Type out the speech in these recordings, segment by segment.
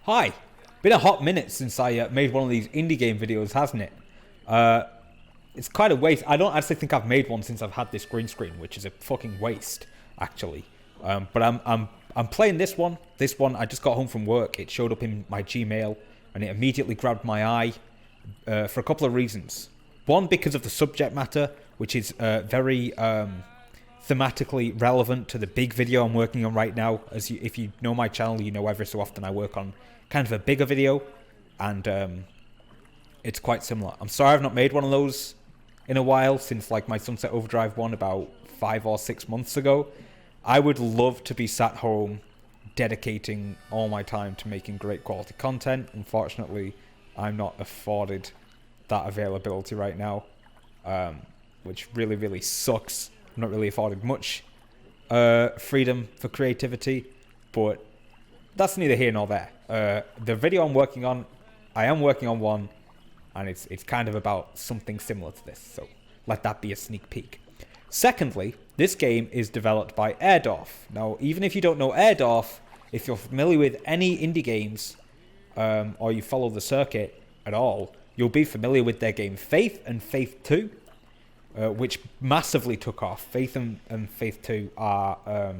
Hi! Been a hot minute since I made one of these indie game videos, hasn't it? It's quite a waste. I don't actually think I've made one since I've had this green screen, which is a fucking waste, actually. But I'm playing this one. This one, I just got home from work. It showed up in my Gmail, and it immediately grabbed my eye for a couple of reasons. One, because of the subject matter, which is very thematically relevant to the big video I'm working on right now. If you know my channel, you know every so often I work on kind of a bigger video, and it's quite similar. I'm sorry I've not made one of those in a while, since like my Sunset Overdrive one about 5 or 6 months ago. I would love to be sat home dedicating all my time to making great quality content. Unfortunately, I'm not afforded that availability right now, which really, really sucks. I'm not really afforded much freedom for creativity, but that's neither here nor there. The video I'm working on, I am working on one, and it's kind of about something similar to this, so let that be a sneak peek. Secondly, this game is developed by Airdorf. Now, even if you don't know Airdorf, if you're familiar with any indie games, or you follow the circuit at all, you'll be familiar with their game Faith and Faith 2, which massively took off. Faith and Faith 2 are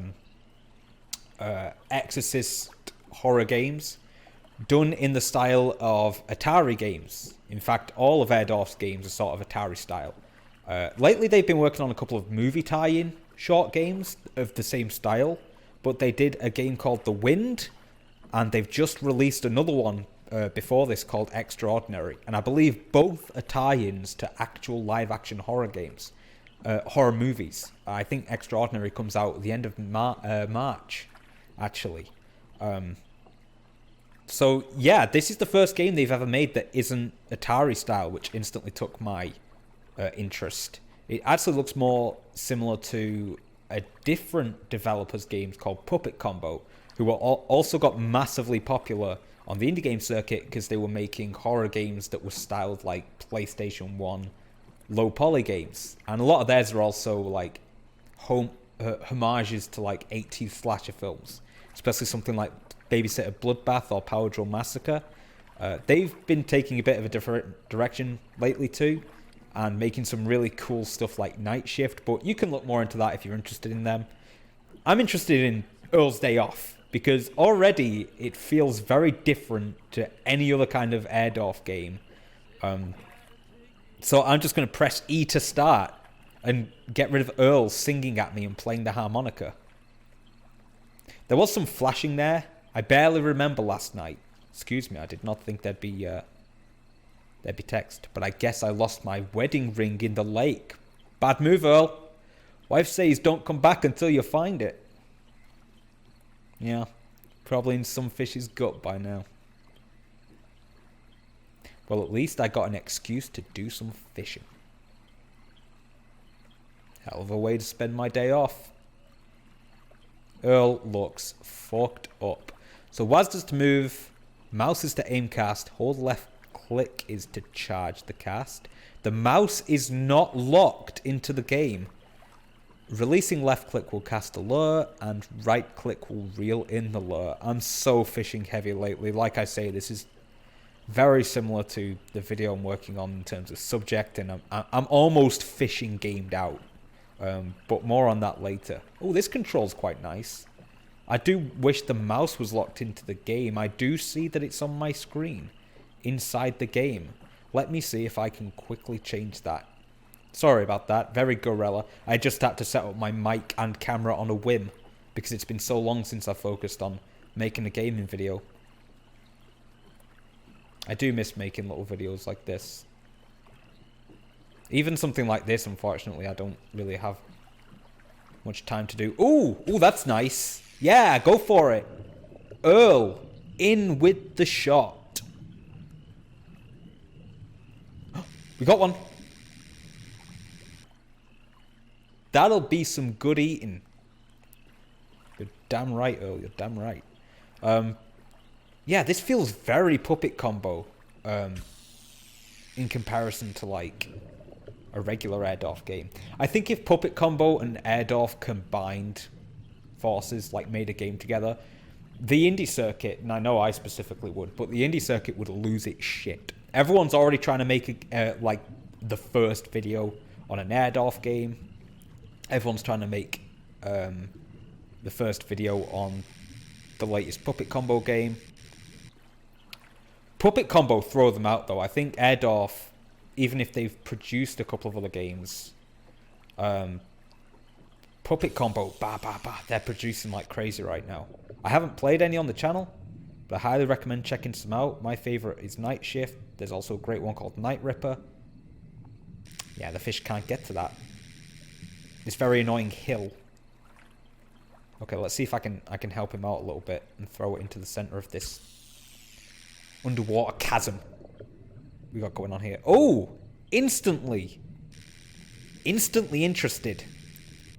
Exorcist horror games done in the style of Atari games. In fact, all of Airdorf's games are sort of Atari style. Lately, they've been working on a couple of movie tie-in short games of the same style, but they did a game called The Wind, and they've just released another one before this called Extraordinary, and I believe both are tie-ins to actual live-action horror games, horror movies. I think Extraordinary comes out at the end of March, actually. So yeah, this is the first game they've ever made that isn't Atari style, which instantly took my interest. It actually looks more similar to a different developer's games called Puppet Combo, who were also got massively popular on the indie game circuit because they were making horror games that were styled like PlayStation 1 low poly games. And a lot of theirs are also like homages to like 80s slasher films, especially something like Babysitter Bloodbath or Power Drill Massacre. They've been taking a bit of a different direction lately too, and making some really cool stuff like Night Shift, but you can look more into that if you're interested in them. I'm interested in Earl's Day Off, because already it feels very different to any other kind of Airdorf game. So I'm just going to press E to start and get rid of Earl singing at me and playing the harmonica. There was some flashing there. I barely remember last night. Excuse me, I did not think there'd be text, but I guess I lost my wedding ring in the lake. Bad move, Earl. Wife says don't come back until you find it. Yeah, probably in some fish's gut by now. Well, at least I got an excuse to do some fishing. Hell of a way to spend my day off. Earl looks fucked up. So WASD is to move, mouse is to aim cast, hold left click is to charge the cast. The mouse is not locked into the game. Releasing left click will cast a lure, and right click will reel in the lure. I'm so fishing heavy lately. Like I say, this is very similar to the video I'm working on in terms of subject, and I'm almost fishing gamed out. But more on that later. Oh, this control's quite nice. I do wish the mouse was locked into the game. I do see that it's on my screen inside the game. Let me see if I can quickly change that. Sorry about that, very Gorilla. I just had to set up my mic and camera on a whim because it's been so long since I focused on making a gaming video. I do miss making little videos like this. Even something like this, unfortunately, I don't really have much time to do. Ooh, that's nice. Yeah, go for it. Earl, in with the shot. We got one. That'll be some good eating. You're damn right, Earl. You're damn right. Yeah, this feels very Puppet Combo in comparison to like a regular Airdorf game. I think if Puppet Combo and Airdorf combined forces, like made a game together, The indie circuit, and I know I specifically would, but the indie circuit would lose its shit. Everyone's already trying to make like the first video on an Airdorf game. Everyone's trying to make the first video on the latest Puppet Combo game. Puppet Combo throw them out though. I think Airdorf, even if they've produced a couple of other games, Puppet Combo, they're producing like crazy right now. I haven't played any on the channel, but I highly recommend checking some out. My favorite is Night Shift. There's also a great one called Night Ripper. Yeah, the fish can't get to that. This very annoying hill. Okay, let's see if I can help him out a little bit and throw it into the center of this underwater chasm we got going on here. Oh, instantly interested.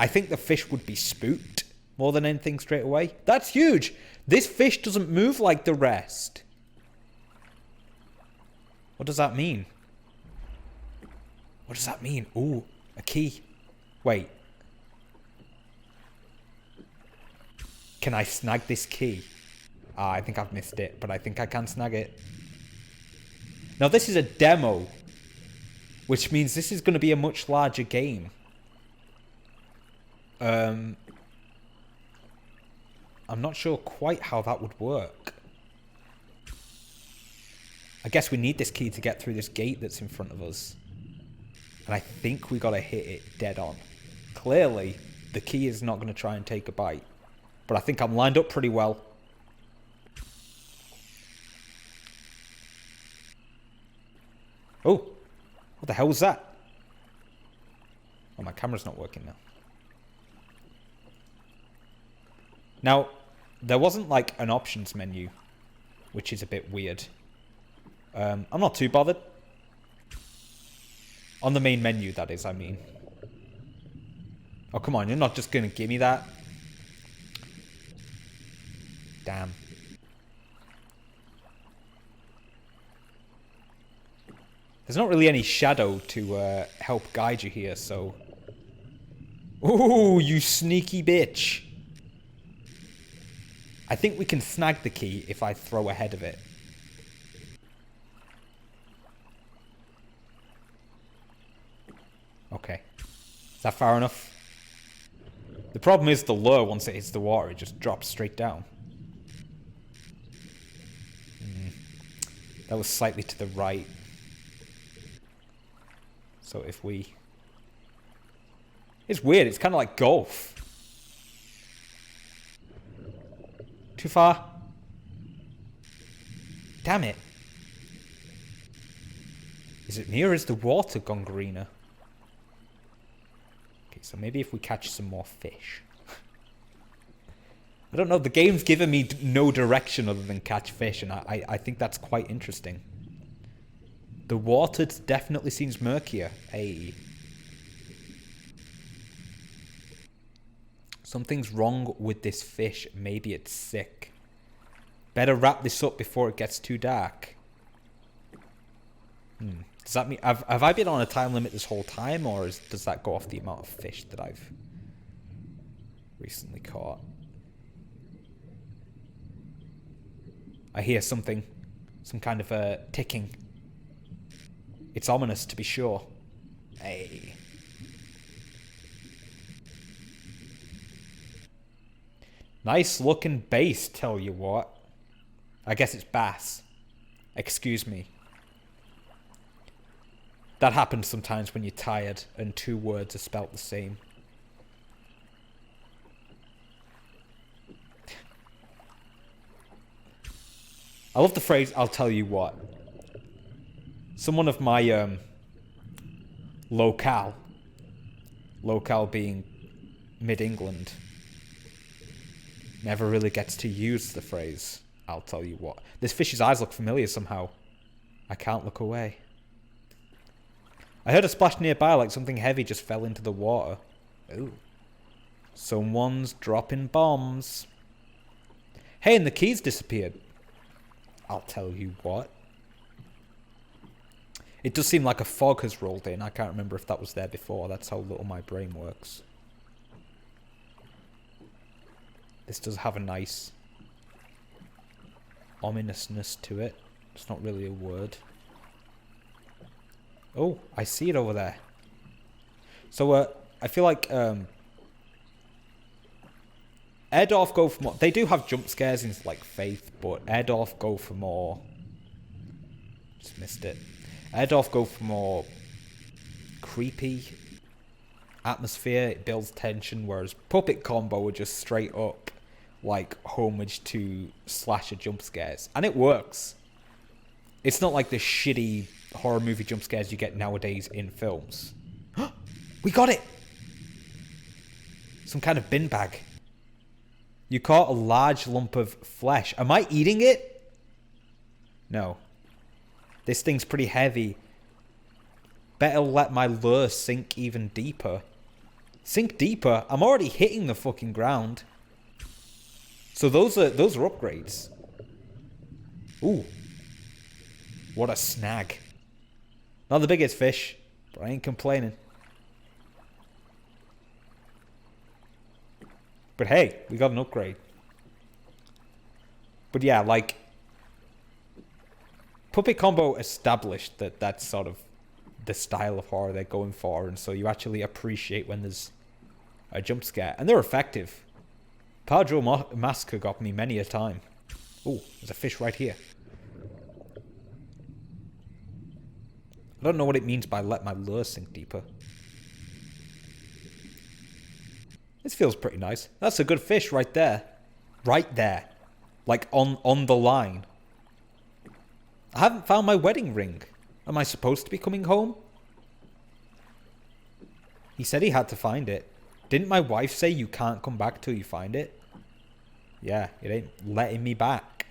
I think the fish would be spooked more than anything straight away. That's huge. This fish doesn't move like the rest. What does that mean? What does that mean? Ooh, a key. Wait. Can I snag this key? I think I've missed it, but I think I can snag it. Now this is a demo, which means this is going to be a much larger game. I'm not sure quite how that would work. I guess we need this key to get through this gate that's in front of us. And I think we got to hit it dead on. Clearly, the key is not going to try and take a bite. But I think I'm lined up pretty well. Oh, what the hell was that? Oh, my camera's not working now. Now, there wasn't like an options menu, which is a bit weird. I'm not too bothered. On the main menu, that is, I mean. Oh, come on, you're not just going to give me that? Damn. There's not really any shadow to help guide you here, so... Ooh, you sneaky bitch. I think we can snag the key if I throw ahead of it. Okay. Is that far enough? The problem is the lure, once it hits the water, it just drops straight down. That was slightly to the right. So if we... It's weird, it's kind of like golf. Too far? Damn it. Is it me or is the water gone greener? Okay, so maybe if we catch some more fish. I don't know, the game's given me no direction other than catch fish, and I think that's quite interesting. The water definitely seems murkier. Hey. Something's wrong with this fish. Maybe it's sick. Better wrap this up before it gets too dark. Does that mean... Have I been on a time limit this whole time, or does that go off the amount of fish that I've recently caught? I hear something. Some kind of ticking. It's ominous, to be sure. Hey. Nice looking bass, tell you what. I guess it's bass. Excuse me. That happens sometimes when you're tired and two words are spelt the same. I love the phrase, I'll tell you what. Someone of my locale being mid-England, never really gets to use the phrase, I'll tell you what. This fish's eyes look familiar somehow. I can't look away. I heard a splash nearby like something heavy just fell into the water. Ooh. Someone's dropping bombs. Hey, and the keys disappeared. I'll tell you what. It does seem like a fog has rolled in. I can't remember if that was there before. That's how little my brain works. This does have a nice ominousness to it. It's not really a word. Oh, I see it over there. So, I feel like, Airdorf go for more... They do have jump scares in, like, Faith, but Airdorf go for more... Just missed it. Airdorf go for more creepy atmosphere. It builds tension, whereas Puppet Combo are just straight up, like, homage to slasher jump scares. And it works. It's not like the shitty horror movie jump scares you get nowadays in films. We got it! Some kind of bin bag. You caught a large lump of flesh. Am I eating it? No. This thing's pretty heavy. Better let my lure sink even deeper. Sink deeper? I'm already hitting the fucking ground. So those are upgrades. Ooh. What a snag. Not the biggest fish, but I ain't complaining. But hey, we got an upgrade. But yeah, like... Puppet Combo established that that's sort of the style of horror they're going for, and so you actually appreciate when there's a jump scare. And they're effective. Padro Massacre got me many a time. Oh, there's a fish right here. I don't know what it means by let my lure sink deeper. This feels pretty nice. That's a good fish right there. Right there. Like on the line. I haven't found my wedding ring. Am I supposed to be coming home? He said he had to find it. Didn't my wife say you can't come back till you find it? Yeah, it ain't letting me back.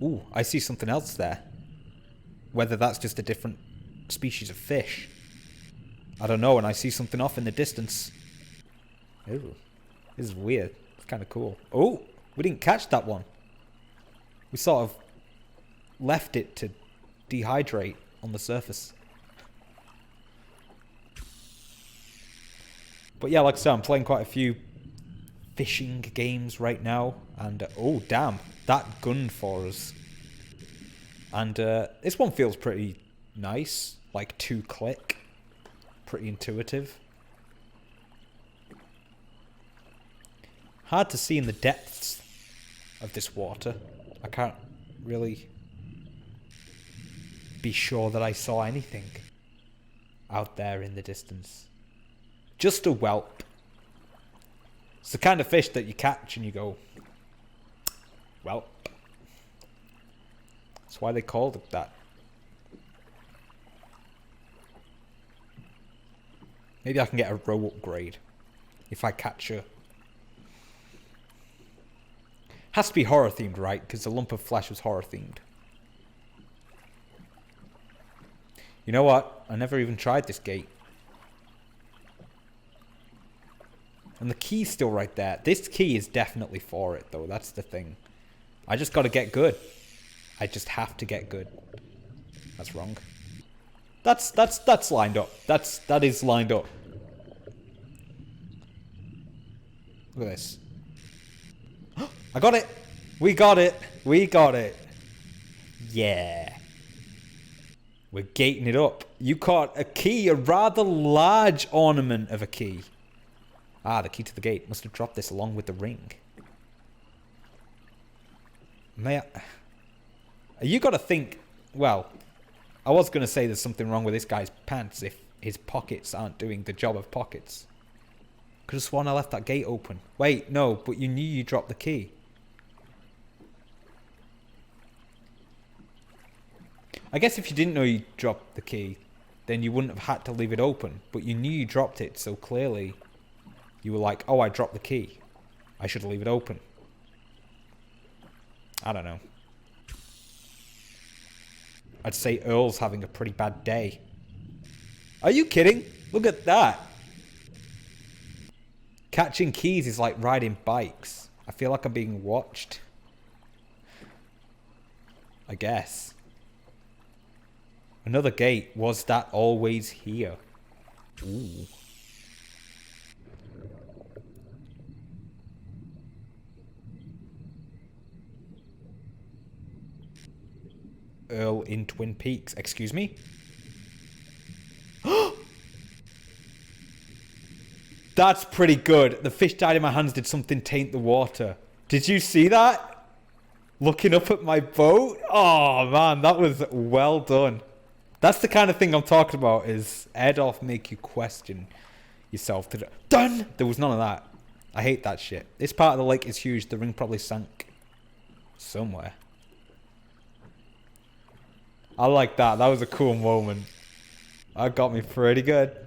Ooh, I see something else there. Whether that's just a different species of fish. I don't know, and I see something off in the distance. Ooh, this is weird. It's kind of cool. Oh, we didn't catch that one. We sort of left it to dehydrate on the surface. But yeah, like I said, I'm playing quite a few fishing games right now. And, oh, damn. That gun for us. And this one feels pretty nice. Like 2-click. Pretty intuitive. Hard to see in the depths of this water. I can't really be sure that I saw anything out there in the distance. Just a whelp. It's the kind of fish that you catch and you go, whelp. That's why they called it that. Maybe I can get a row upgrade if I catch a... Has to be horror themed, right? Because the lump of flesh was horror themed. You know what? I never even tried this gate. And the key's still right there. This key is definitely for it, though. That's the thing. I just got to get good. I just have to get good. That's wrong. That's lined up. That is lined up. Look at this. I got it. We got it. We got it. Yeah. We're gating it up. You caught a key, a rather large ornament of a key. Ah, the key to the gate. Must have dropped this along with the ring. May I... You got to think... Well, I was going to say there's something wrong with this guy's pants if his pockets aren't doing the job of pockets. Could have sworn I left that gate open. Wait, no, but you knew you dropped the key. I guess if you didn't know you dropped the key, then you wouldn't have had to leave it open. But you knew you dropped it, so clearly you were like, oh, I dropped the key. I should leave it open. I don't know. I'd say EARL'S having a pretty bad day. Are you kidding? Look at that. Catching keys is like riding bikes. I feel like I'm being watched. I guess. Another gate. Was that always here? Ooh. Earl in Twin Peaks. Excuse me? That's pretty good. The fish died in my hands. Did something taint the water? Did you see that? Looking up at my boat? Oh, man, that was well done. That's the kind of thing I'm talking about, is Airdorf make you question yourself. Done! There was none of that. I hate that shit. This part of the lake is huge. The ring probably sank somewhere. I like that. That was a cool moment. That got me pretty good.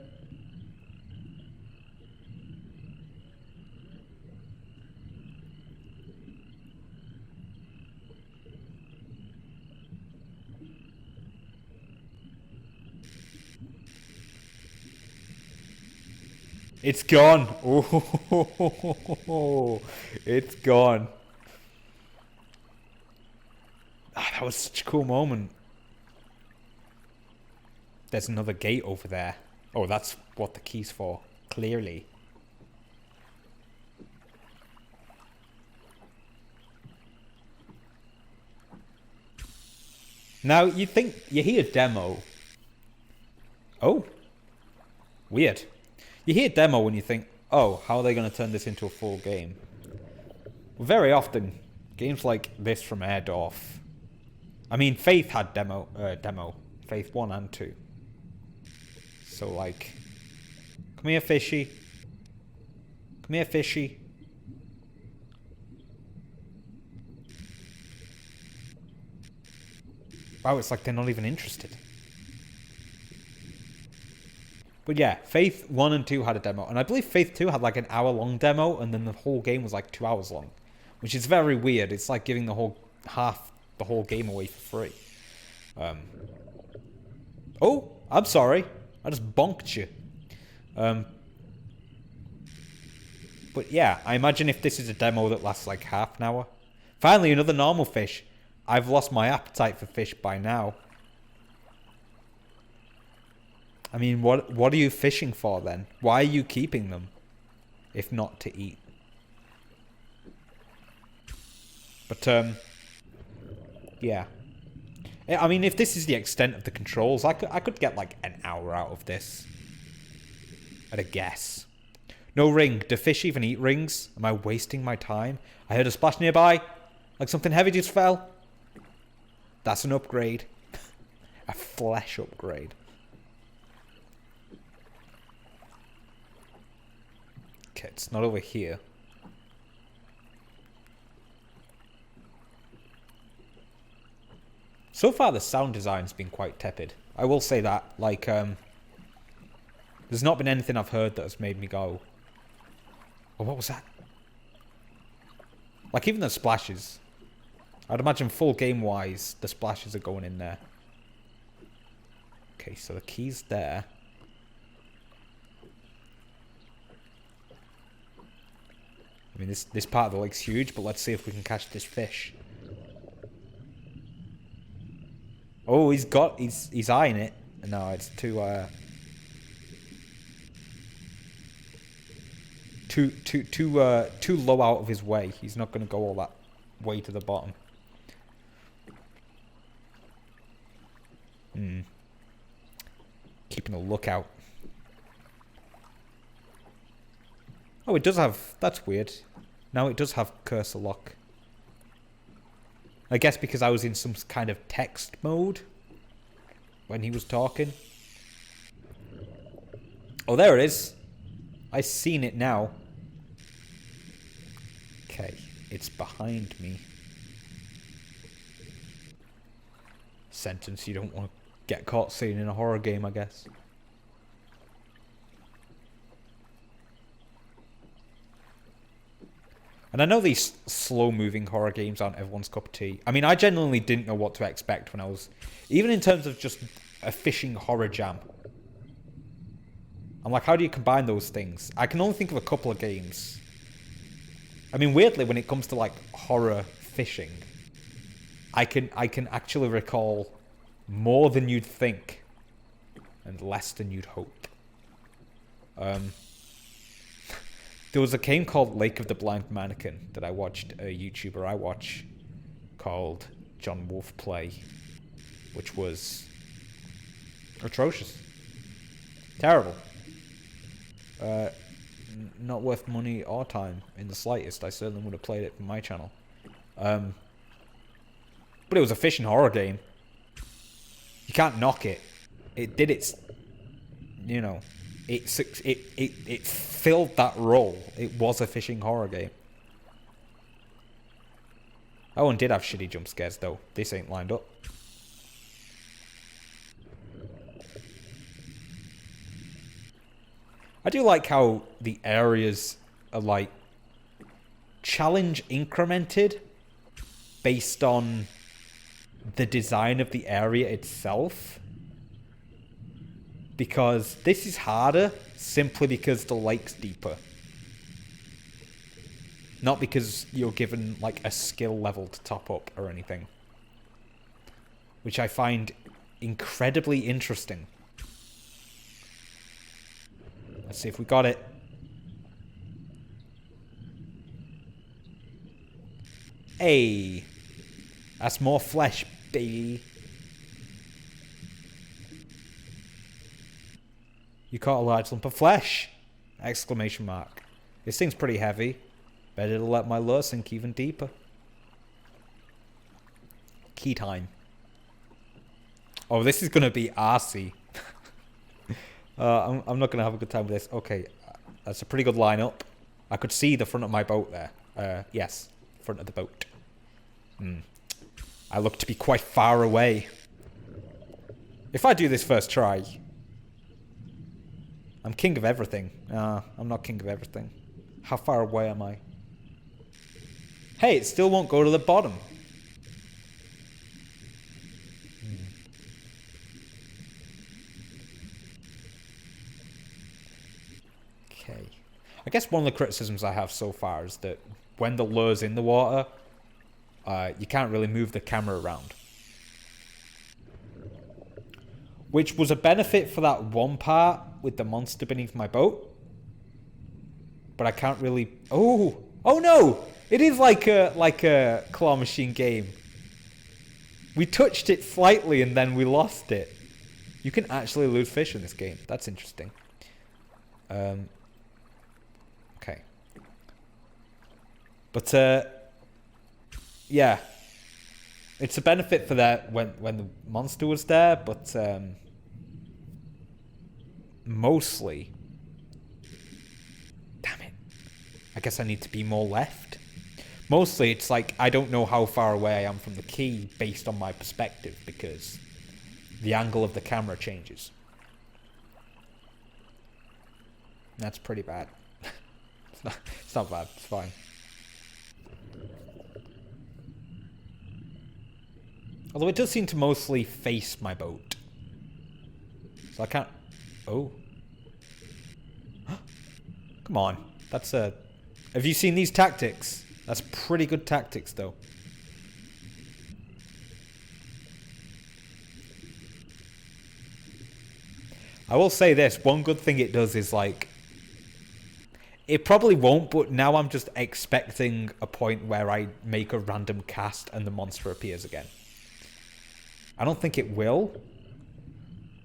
It's gone. Oh, it's gone. Ah, that was such a cool moment. There's another gate over there. Oh, that's what the key's for, clearly. Now, you think you hear demo. Oh. Weird. You hear demo when you think, oh, how are they going to turn this into a full game? Well, very often, games like this from Airdorf. I mean, Faith had demo. Faith 1 and 2. So, like, come here, fishy. Come here, fishy. Wow, it's like they're not even interested. But yeah, Faith 1 and 2 had a demo. And I believe Faith 2 had like an hour-long demo, and then the whole game was like 2 hours long. Which is very weird. It's like giving the whole game away for free. Oh, I'm sorry. I just bonked you. But yeah, I imagine if this is a demo that lasts like half an hour. Finally, another normal fish. I've lost my appetite for fish by now. I mean, what are you fishing for then? Why are you keeping them? If not to eat. But, yeah. I mean, if this is the extent of the controls, I could get like an hour out of this. At a guess. No ring. Do fish even eat rings? Am I wasting my time? I heard a splash nearby. Like something heavy just fell. That's an upgrade. A flesh upgrade. Okay, it's not over here. So far, the sound design's been quite tepid. I will say that. Like, there's not been anything I've heard that has made me go, oh, what was that? Like, even the splashes. I'd imagine full game-wise, the splashes are going in there. Okay, so the key's there. I mean, this part of the lake's huge, but let's see if we can catch this fish. Oh, he's eyeing it. No, it's too low out of his way. He's not going to go all that way to the bottom. Keeping a lookout. Oh, it does have... That's weird. Now it does have cursor lock. I guess because I was in some kind of text mode when he was talking. Oh, there it is. I've seen it now. Okay, it's behind me. Sentence you don't want to get caught seeing in a horror game, I guess. And I know these slow-moving horror games aren't everyone's cup of tea. I mean, I genuinely didn't know what to expect when I was... Even in terms of just a fishing horror jam. I'm like, how do you combine those things? I can only think of a couple of games. I mean, weirdly, when it comes to, like, horror fishing, I can actually recall more than you'd think and less than you'd hope. There was a game called Lake of the Blind Mannequin that I watched, a YouTuber I watch called John Wolf play. which was atrocious. Terrible. Not worth money or time in the slightest. I certainly would have played it for my channel. But it was a fishing horror game. You can't knock it. It did its, you know, it filled that role. It was a fishing horror game. That one did have shitty jump scares though. This ain't lined up. I do like how the areas are like challenge incremented based on the design of the area itself. Because this is harder simply because the lake's deeper. Not because you're given like a skill level to top up or anything. Which I find incredibly interesting. Let's see if we got it. Hey, that's more flesh, baby. You caught a large lump of flesh! Exclamation mark. This thing's pretty heavy. Better to let my lure sink even deeper. Key time. Oh, this is gonna be arsey. I'm not gonna have a good time with this. Okay, that's a pretty good lineup. I could see the front of my boat there. Yes, front of the boat. I look to be quite far away. If I do this first try, I'm king of everything. I'm not king of everything. How far away am I? Hey, it still won't go to the bottom. Okay. I guess one of the criticisms I have so far is that when the lure's in the water, you can't really move the camera around. Which was a benefit for that one part with the monster beneath my boat. But I can't really... Oh! Oh no! It is like a claw machine game. We touched it slightly and then we lost it. You can actually lose fish in this game. That's interesting. Okay. But, yeah. It's a benefit for that when the monster was there, but, mostly... Damn it. I guess I need to be more left. Mostly, it's like, I don't know how far away I am from the key based on my perspective, because the angle of the camera changes. That's pretty bad. It's not bad, it's fine. Although it does seem to mostly face my boat. So I can't... Oh. Come on. That's a... Have you seen these tactics? That's pretty good tactics, though. I will say this. One good thing it does is, like... It probably won't, but now I'm just expecting a point where I make a random cast and the monster appears again. I don't think it will.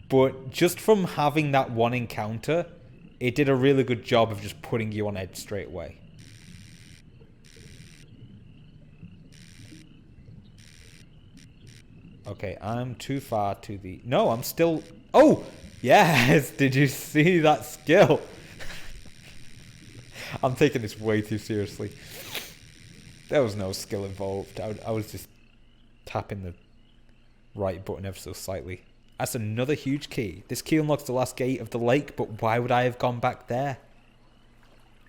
But just from having that one encounter, it did a really good job of just putting you on edge straight away. Okay, I'm too far to the... No, I'm still... Oh! Yes! Did you see that skill? I'm taking this way too seriously. There was no skill involved. I was just tapping the right button ever so slightly. That's another huge key. This key unlocks the last gate of the lake, but why would I have gone back there?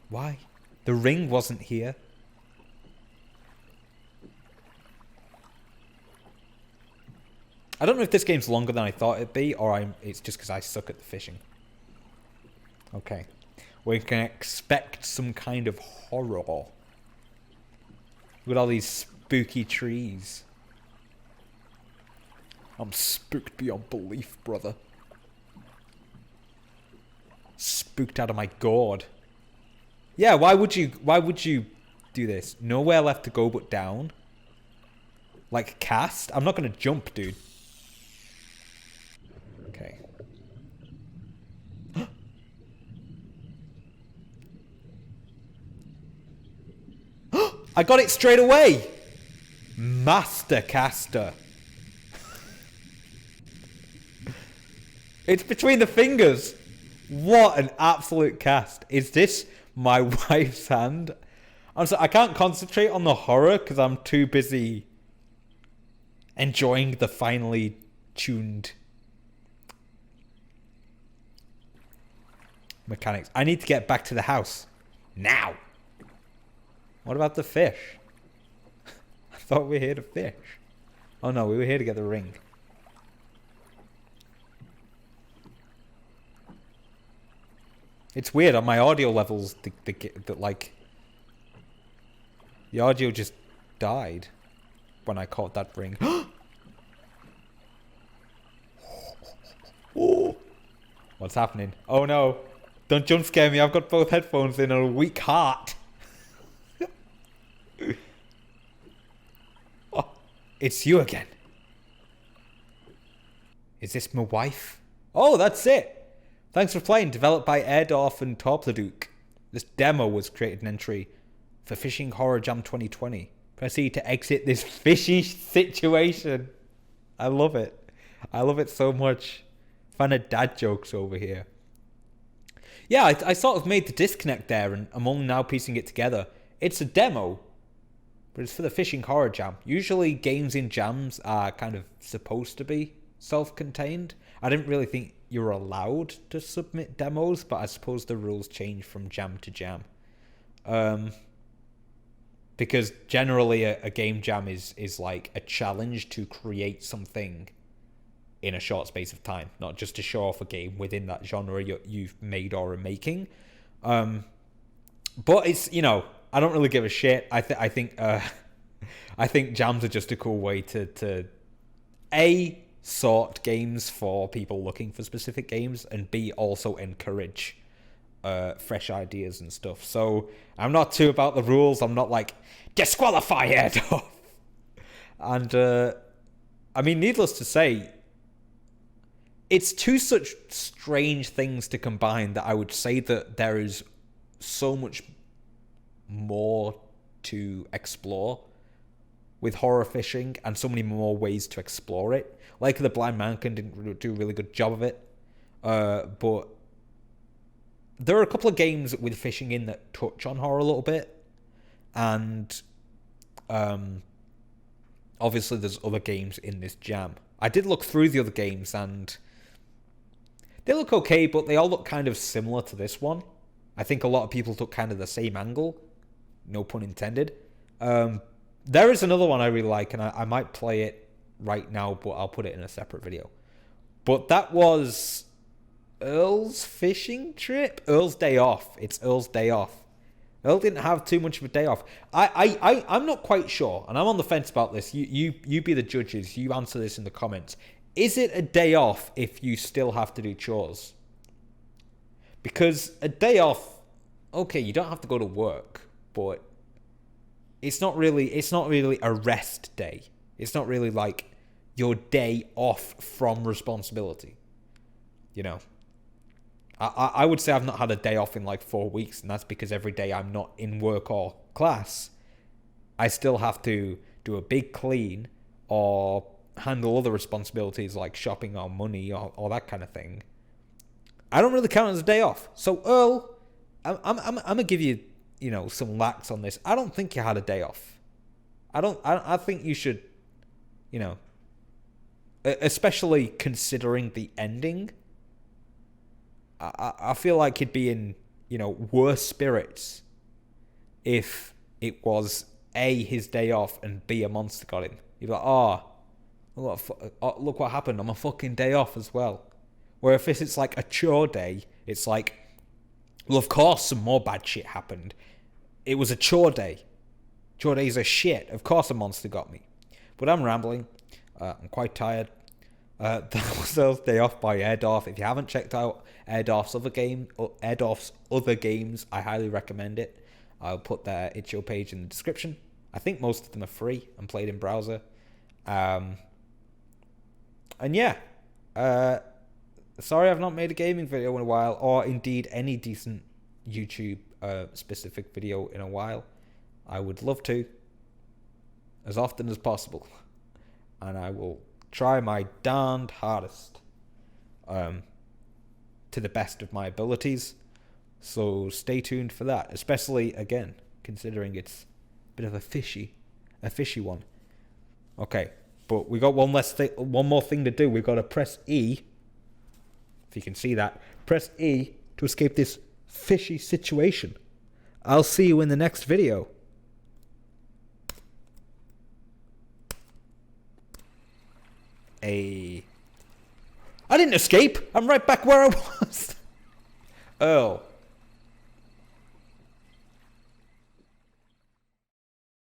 Why? The ring wasn't here. I don't know if this game's longer than I thought it'd be, or it's just because I suck at the fishing. Okay. We can expect some kind of horror. With all these spooky trees. I'm spooked beyond belief, brother. Spooked out of my gourd. Yeah, why would you do this? Nowhere left to go but down. Like cast? I'm not gonna jump, dude. I got it straight away. Master caster. It's between the fingers. What an absolute cast. Is this my wife's hand? I'm sorry, I can't concentrate on the horror because I'm too busy enjoying the finely tuned mechanics. I need to get back to the house. Now. What about the fish? I thought we were here to fish. Oh no, we were here to get the ring. It's weird on my audio levels. The audio just died when I caught that ring. Oh. What's happening? Oh no! Don't jump scare me. I've got both headphones in and a weak heart. Oh, it's you again. Is this my wife? Oh, that's it. Thanks for playing. Developed by Airdorf and Torpladuke. This demo was created an entry for Fishing Horror Jam 2020. Proceed to exit this fishy situation. I love it. I love it so much. Fan of dad jokes over here. Yeah, I sort of made the disconnect there, and I'm only now piecing it together. It's a demo, but it's for the Fishing Horror Jam. Usually games in jams are kind of supposed to be self-contained. I didn't really think you were allowed to submit demos, but I suppose the rules change from jam to jam. Because generally a game jam is like a challenge to create something in a short space of time, not just to show off a game within that genre you've made or are making. But it's, you know, I don't really give a shit. I think jams are just a cool way to A, sort games for people looking for specific games, and B, also encourage fresh ideas and stuff. So I'm not too about the rules. I'm not like, disqualify Airdorf. And I mean, needless to say, it's two such strange things to combine that I would say that there is so much more to explore with horror fishing, and so many more ways to explore it. Like the Blind Mannequin didn't do a really good job of it, but there are a couple of games with fishing in that touch on horror a little bit, and obviously there's other games in this jam. I did look through the other games, and they look okay, but they all look kind of similar to this one. I think a lot of people took kind of the same angle, no pun intended. There is another one I really like, and I might play it right now, but I'll put it in a separate video. But that was Earl's fishing trip? Earl's day off. It's Earl's day off. Earl didn't have too much of a day off. I'm not quite sure, and I'm on the fence about this. You be the judges. You answer this in the comments. Is it a day off if you still have to do chores? Because a day off, okay, you don't have to go to work, but it's not really a rest day. It's not really like your day off from responsibility. You know, I would say I've not had a day off in like 4 weeks, and that's because every day I'm not in work or class, I still have to do a big clean or handle other responsibilities like shopping or money or that kind of thing. I don't really count as a day off. So Earl, I'm gonna give you, you know, some lax on this. I don't think you had a day off. I think you should, you know, especially considering the ending. I feel like he'd be in, you know, worse spirits if it was A, his day off, and B, a monster got him. You'd be like, look what happened on my fucking day off as well. Where if it's like a chore day, it's like, well, of course some more bad shit happened. It was a chore day. Chore days are shit. Of course a monster got me. But I'm rambling. I'm quite tired. That was Earl's Day Off by Airdorf. If you haven't checked out Airdorf's other games, I highly recommend it. I'll put their itch.io page in the description. I think most of them are free and played in browser. And yeah, sorry I've not made a gaming video in a while, or indeed any decent YouTube specific video in a while. I would love to, as often as possible. And I will try my darned hardest, to the best of my abilities. So stay tuned for that, especially, again, considering it's a bit of a fishy one. Okay, but we got one more thing to do. We've got to press E, if you can see that. Press E to escape this fishy situation. I'll see you in the next video. I didn't escape. I'm right back where I was. Oh.